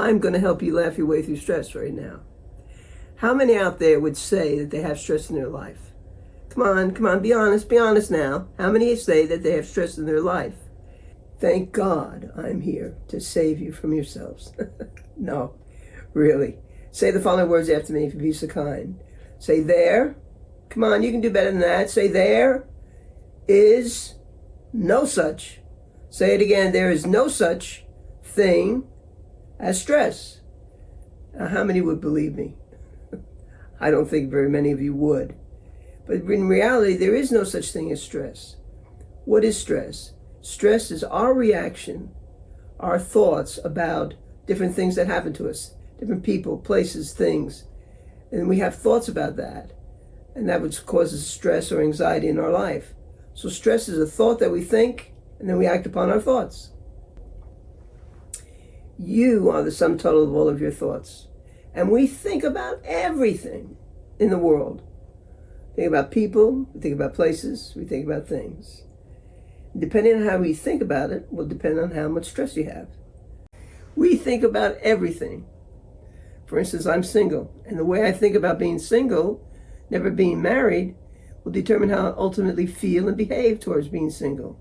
I'm going to help you laugh your way through stress right now. How many out there would say that they have stress in their life? Come on, be honest now. How many say that they have stress in their life? Thank God I'm here to save you from yourselves. No, really. Say the following words after me if you be so kind. Say there. Come on, you can do better than that. Say there is no such. Say it again. There is no such thing as stress. Now, how many would believe me? I don't think very many of you would. But in reality, there is no such thing as stress. What is stress? Stress is our reaction, our thoughts about different things that happen to us, different people, places, things. And we have thoughts about that. And that would cause stress or anxiety in our life. So stress is a thought that we think, and then we act upon our thoughts. You are the sum total of all of your thoughts. And we think about everything in the world. Think about people, we think about places, we think about things. Depending on how we think about it will depend on how much stress you have. We think about everything. For instance, I'm single, and the way I think about being single, never being married, will determine how I ultimately feel and behave towards being single.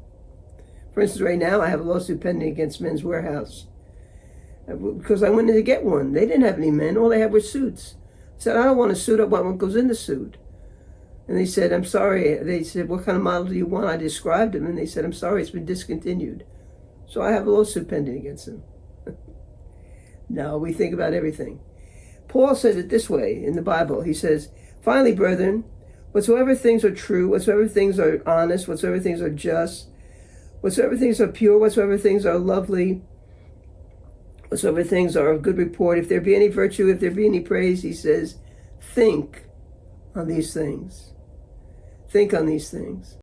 For instance, right now I have a lawsuit pending against Men's Warehouse because I wanted to get one. They didn't have any men, all they had were suits. I said, I don't want a suit, I want what goes in the suit. And they said, I'm sorry. They said, what kind of model do you want? I described them, and they said, I'm sorry, it's been discontinued. So I have a lawsuit pending against them. No, we think about everything. Paul says it this way in the Bible. He says, finally, brethren, whatsoever things are true, whatsoever things are honest, whatsoever things are just, whatsoever things are pure, whatsoever things are lovely, whatsoever things are of good report, if there be any virtue, if there be any praise, he says, think on these things. Think on these things.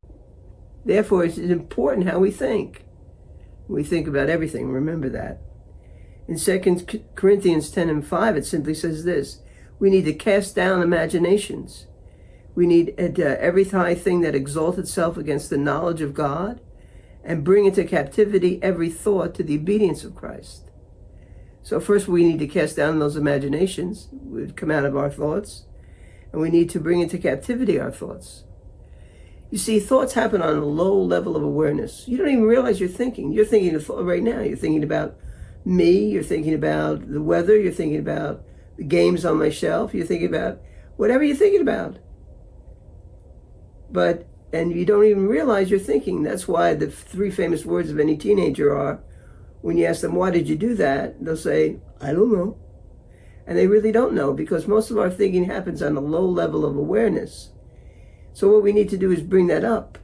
Therefore, it's important how we think. We think about everything, remember that. In 2 Corinthians 10:5, it simply says this: we need to cast down imaginations. We need every high thing that exalts itself against the knowledge of God, and bring into captivity every thought to the obedience of Christ. So first we need to cast down those imaginations, which come out of our thoughts, and we need to bring into captivity our thoughts. You see, thoughts happen on a low level of awareness. You don't even realize you're thinking. You're thinking of right now. You're thinking about me. You're thinking about the weather. You're thinking about the games on my shelf. You're thinking about whatever you're thinking about. And you don't even realize you're thinking. That's why the 3 famous words of any teenager are, when you ask them, why did you do that? They'll say, I don't know. And they really don't know, because most of our thinking happens on a low level of awareness. So what we need to do is bring that up.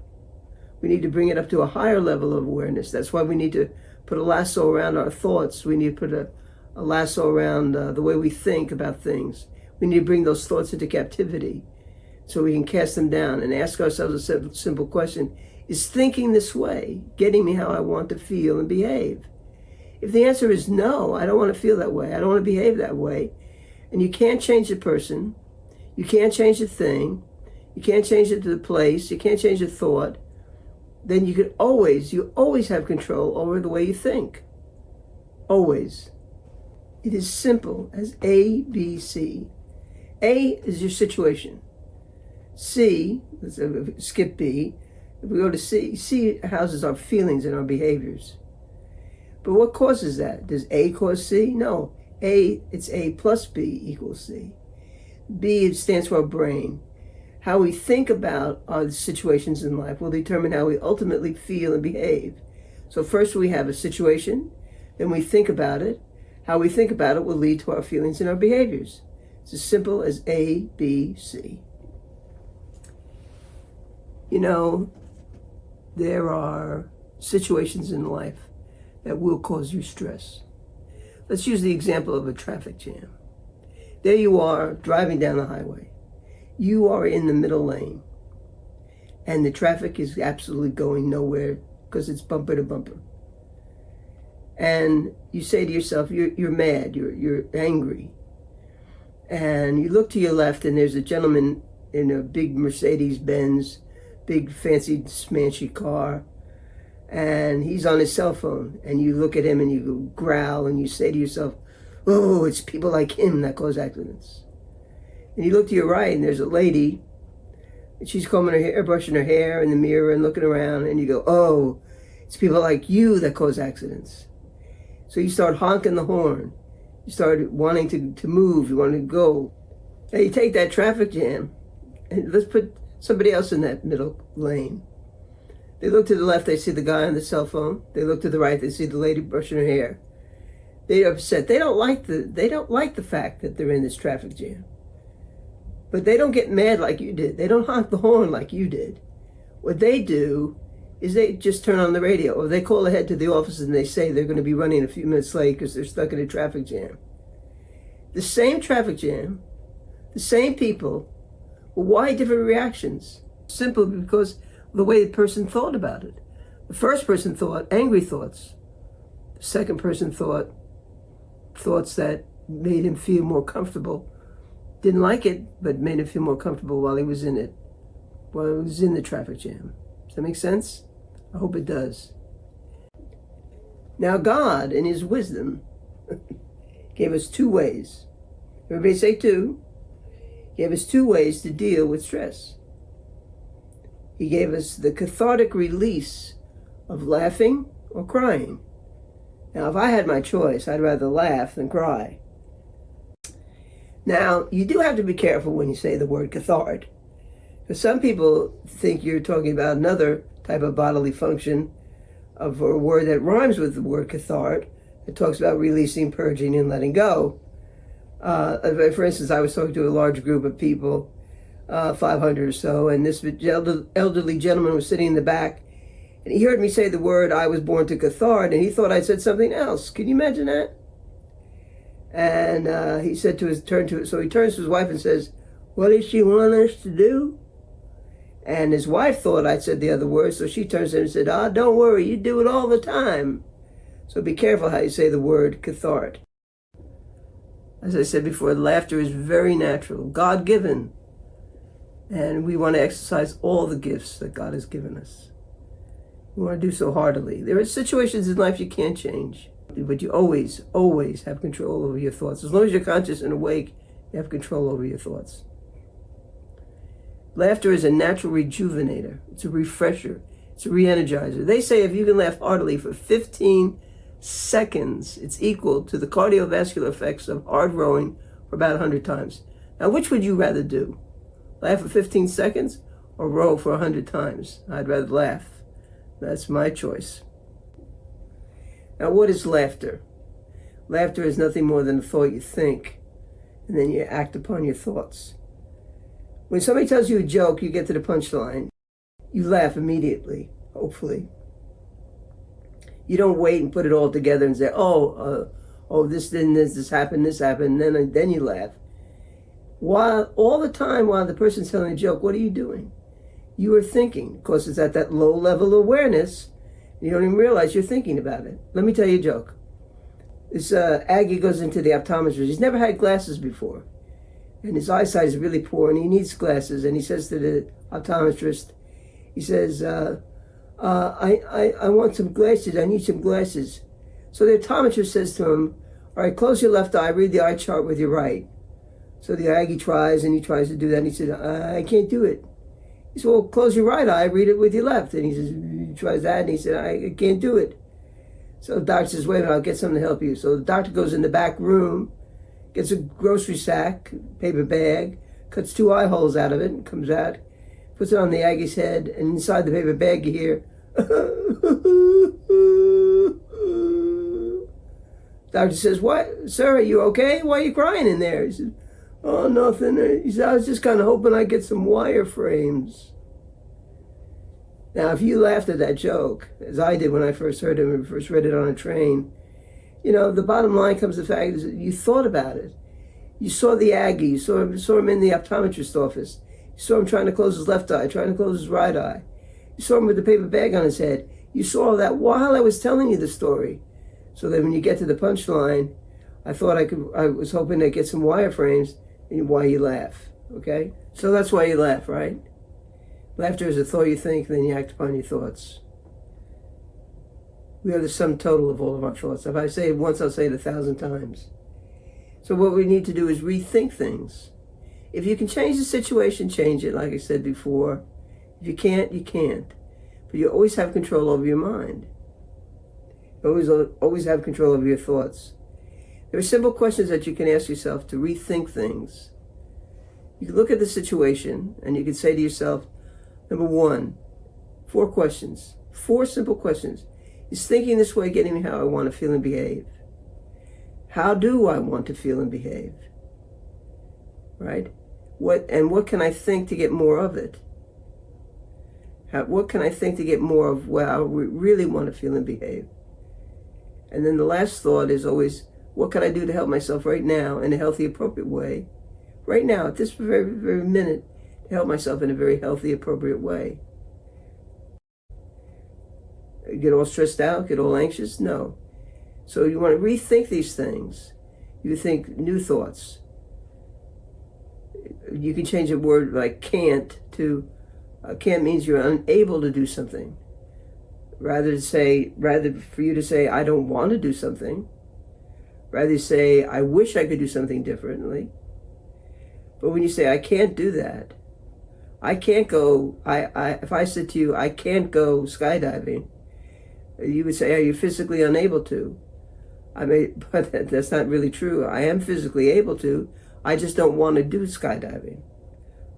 We need to bring it up to a higher level of awareness. That's why we need to put a lasso around our thoughts. We need to put a lasso around the way we think about things. We need to bring those thoughts into captivity so we can cast them down and ask ourselves a simple question. Is thinking this way getting me how I want to feel and behave? If the answer is no, I don't want to feel that way, I don't want to behave that way, and you can't change the person, you can't change the thing, you can't change it to the place, you can't change the thought, then you always have control over the way you think. Always. It is simple as A, B, C. A is your situation. C, let's skip B. If we go to C, C houses our feelings and our behaviors. But what causes that? Does A cause C? No. It's A plus B equals C. B stands for our brain. How we think about our situations in life will determine how we ultimately feel and behave. So first we have a situation, then we think about it. How we think about it will lead to our feelings and our behaviors. It's as simple as A, B, C. You know, there are situations in life that will cause you stress. Let's use the example of a traffic jam. There you are driving down the highway. You are in the middle lane, and the traffic is absolutely going nowhere because it's bumper to bumper. And you say to yourself, you're mad, you're angry. And you look to your left, and there's a gentleman in a big Mercedes-Benz, big fancy smanchy car, and he's on his cell phone. And you look at him and you growl and you say to yourself, oh, it's people like him that cause accidents. And you look to your right, and there's a lady, and she's combing her hair, brushing her hair in the mirror and looking around, and you go, oh, it's people like you that cause accidents. So you start honking the horn. You start wanting to move, you want to go. Now you take that traffic jam, and let's put somebody else in that middle lane. They look to the left, they see the guy on the cell phone. They look to the right, they see the lady brushing her hair. They're upset. They don't like the fact that they're in this traffic jam. But they don't get mad like you did. They don't honk the horn like you did. What they do is they just turn on the radio, or they call ahead to the office and they say they're going to be running a few minutes late because they're stuck in a traffic jam. The same traffic jam, the same people, well, why different reactions? Simply because of the way the person thought about it. The first person thought angry thoughts. The second person thought thoughts that made him feel more comfortable. Didn't like it, but made him feel more comfortable while he was in it, while he was in the traffic jam. Does that make sense? I hope it does. Now God, in his wisdom, gave us two ways. Everybody say two. He gave us two ways to deal with stress. He gave us the cathartic release of laughing or crying. Now, if I had my choice, I'd rather laugh than cry. Now, you do have to be careful when you say the word cathartic, because some people think you're talking about another type of bodily function of a word that rhymes with the word cathartic. It talks about releasing, purging, and letting go. For instance, I was talking to a large group of people, 500 or so, and this elderly gentleman was sitting in the back, and he heard me say the word "I was born to cathart," and he thought I said something else. Can you imagine that? And he said so he turns to his wife and says, "What does she want us to do?" And his wife thought I said the other word, so she turns to him and said, "Don't worry, you do it all the time." So be careful how you say the word cathart. As I said before, laughter is very natural, God-given. And we want to exercise all the gifts that God has given us. We want to do so heartily. There are situations in life you can't change, but you always, always have control over your thoughts. As long as you're conscious and awake, you have control over your thoughts. Laughter is a natural rejuvenator. It's a refresher. It's a re-energizer. They say if you can laugh heartily for 15 seconds, it's equal to the cardiovascular effects of hard rowing for about 100 times. Now, which would you rather do? Laugh for 15 seconds or row for 100 times? I'd rather laugh. That's my choice. Now, what is laughter? Laughter is nothing more than a thought you think, and then you act upon your thoughts. When somebody tells you a joke, you get to the punchline. You laugh immediately, hopefully. You don't wait and put it all together and say, this happened, and then you laugh. All the time while the person's telling a joke, what are you doing? You are thinking. Of course, it's at that low level of awareness. You don't even realize you're thinking about it. Let me tell you a joke. This Aggie goes into the optometrist. He's never had glasses before. And his eyesight is really poor, and he needs glasses. And he says to the optometrist, he says, I want some glasses. I need some glasses. So the optometrist says to him, all right, close your left eye. Read the eye chart with your right. So the Aggie tries, and he tries to do that. And he said, I can't do it. He said, well, close your right eye. Read it with your left. And he tries that, and he said, I can't do it. So the doctor says, wait a minute, I'll get something to help you. So the doctor goes in the back room, gets a grocery sack, paper bag, cuts 2 eye holes out of it, and comes out, puts it on the Aggie's head, and inside the paper bag you hear, doctor says, what, sir, are you okay? Why are you crying in there? He says, oh, nothing. He said, I was just kind of hoping I'd get some wire frames. Now, if you laughed at that joke, as I did when I first heard it and first read it on a train, the bottom line comes to the fact is that you thought about it. You saw the Aggie. You saw him in the optometrist's office. You saw him trying to close his left eye, trying to close his right eye. You saw him with the paper bag on his head. You saw that while I was telling you the story. So that when you get to the punchline, I was hoping to get some wireframes, and why you laugh, okay? So that's why you laugh, right? Laughter is a thought you think, then you act upon your thoughts. We are the sum total of all of our thoughts. If I say it once, I'll say it 1,000 times. So what we need to do is rethink things. If you can change the situation, change it, like I said before. If you can't, you can't. But you always have control over your mind. You always have control over your thoughts. There are simple questions that you can ask yourself to rethink things. You can look at the situation and you can say to yourself, number one, 4 questions, 4 simple questions. Is thinking this way getting me how I want to feel and behave? How do I want to feel and behave? Right? What can I think to get more of it? What can I think to get more of how I really want to feel and behave? And then the last thought is always, what can I do to help myself right now in a healthy, appropriate way? Right now, at this very, very minute, to help myself in a very healthy, appropriate way. Get all stressed out, get all anxious? No. So you want to rethink these things. You think new thoughts. You can change a word like can't to can't means you're unable to do something. Rather for you to say, I don't want to do something. Rather say, I wish I could do something differently. But when you say, I can't do that, I can't go, if I said to you, I can't go skydiving, you would say, are you physically unable to? But that's not really true. I am physically able to. I just don't want to do skydiving.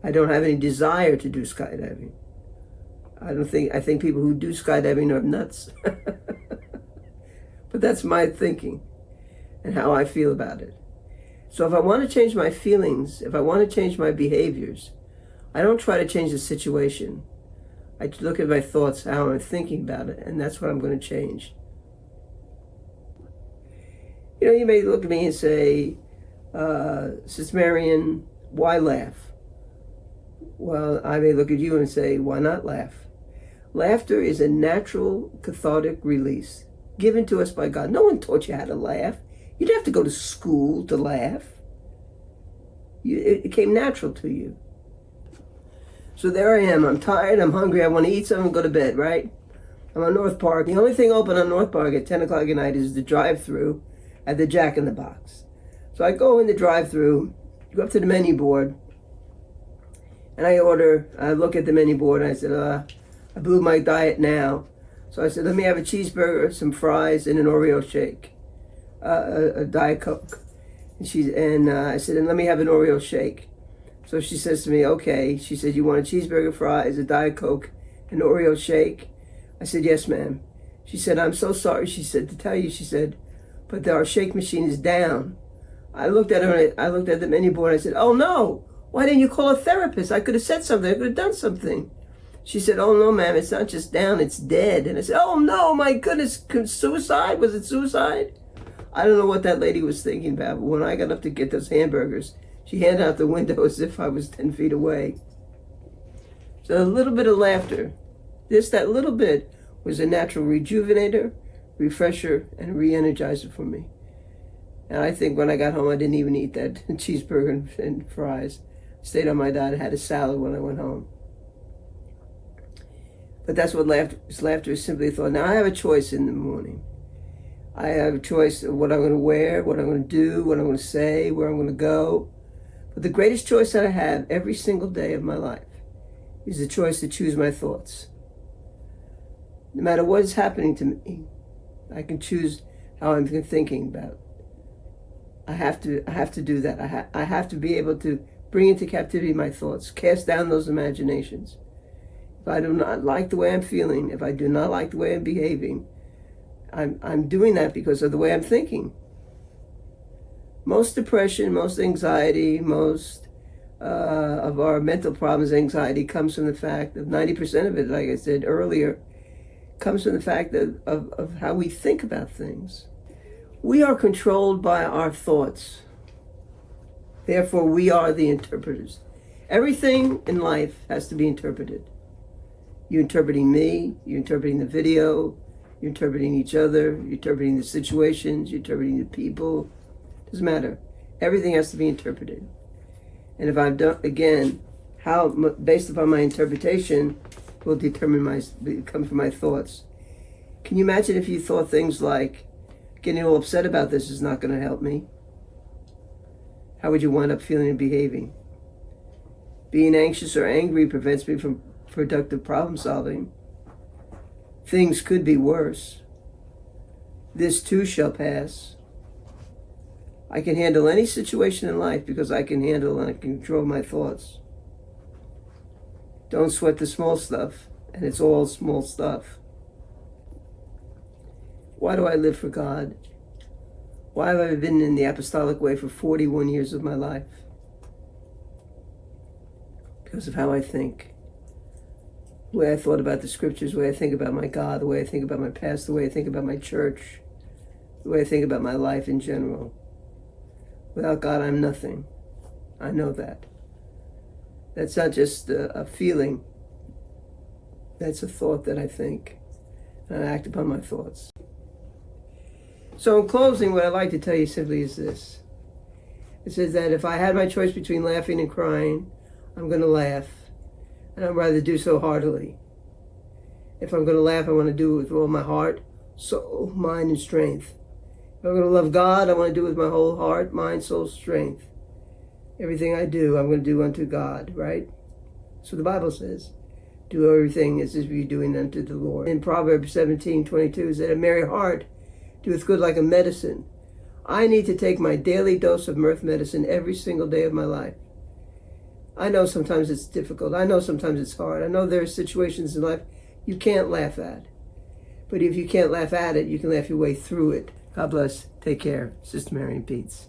I don't have any desire to do skydiving. I think people who do skydiving are nuts. But that's my thinking and how I feel about it. So if I want to change my feelings, if I want to change my behaviors, I don't try to change the situation. I look at my thoughts, how I'm thinking about it, and that's what I'm going to change. You know, you may look at me and say, Sister Marion, why laugh? Well, I may look at you and say, why not laugh? Laughter is a natural cathartic release given to us by God. No one taught you how to laugh. You didn't have to go to school to laugh. It came natural to you. So there I am. I'm tired. I'm hungry. I want to eat something and go to bed, right? I'm on North Park. The only thing open on North Park at 10 o'clock at night is the drive-thru at the Jack in the Box. So I go in the drive-thru, go up to the menu board, and I look at the menu board, and I said, I blew my diet now. So I said, let me have a cheeseburger, some fries, and an Oreo shake, a Diet Coke. And I said, and let me have an Oreo shake. So she says to me, okay. She said, you want a cheeseburger, fries, a Diet Coke, an Oreo shake? I said, yes, ma'am. She said, I'm so sorry. She said, to tell you, she said, but our shake machine is down. I looked at her, I looked at the menu board, and I said, oh no, why didn't you call a therapist? I could have said something, I could have done something. She said, oh no, ma'am, it's not just down, it's dead. And I said, oh no, my goodness, suicide? Was it suicide? I don't know what that lady was thinking about, but when I got up to get those hamburgers, she handed out the window as if I was 10 feet away. So a little bit of laughter, that little bit was a natural rejuvenator, refresher, and re-energizer for me. And I think when I got home, I didn't even eat that cheeseburger and fries. Stayed on my diet. I had a salad when I went home. But that's what laughter is. Laughter is simply a thought. Now I have a choice in the morning. I have a choice of what I'm going to wear, what I'm going to do, what I'm going to say, where I'm going to go. But the greatest choice that I have every single day of my life is the choice to choose my thoughts. No matter what is happening to me, I can choose how I'm thinking about it. I have to do that. I have to be able to bring into captivity my thoughts, cast down those imaginations. If I do not like the way I'm feeling, if I do not like the way I'm behaving, I'm doing that because of the way I'm thinking. Most depression, most anxiety, most of our mental problems, anxiety, comes from the fact that 90% of it, like I said earlier, comes from the fact of how we think about things. We are controlled by our thoughts. Therefore, we are the interpreters. Everything in life has to be interpreted. You're interpreting me, you're interpreting the video, you're interpreting each other, you're interpreting the situations, you're interpreting the people. Doesn't matter. Everything has to be interpreted. And if I've done, again, how, based upon my interpretation, will come from my thoughts. Can you imagine if you thought things like, getting all upset about this is not going to help me? How would you wind up feeling and behaving? Being anxious or angry prevents me from productive problem solving. Things could be worse. This too shall pass. I can handle any situation in life because I can handle and I can control my thoughts. Don't sweat the small stuff, and it's all small stuff. Why do I live for God? Why have I been in the apostolic way for 41 years of my life? Because of how I think. The way I thought about the scriptures, the way I think about my God, the way I think about my past, the way I think about my church, the way I think about my life in general. Without God, I'm nothing. I know that. That's not just a feeling. That's a thought that I think, and I act upon my thoughts. So in closing, what I'd like to tell you simply is this. It says that if I had my choice between laughing and crying, I'm going to laugh, and I'd rather do so heartily. If I'm going to laugh, I want to do it with all my heart, soul, mind, and strength. If I'm going to love God, I want to do it with my whole heart, mind, soul, strength. Everything I do, I'm going to do unto God, right? So the Bible says, do everything as if you're doing unto the Lord. In Proverbs 17:22, it said, a merry heart doeth good like a medicine. I need to take my daily dose of mirth medicine every single day of my life. I know sometimes it's difficult. I know sometimes it's hard. I know there are situations in life you can't laugh at. But if you can't laugh at it, you can laugh your way through it. God bless. Take care. Sister Marion Pietz.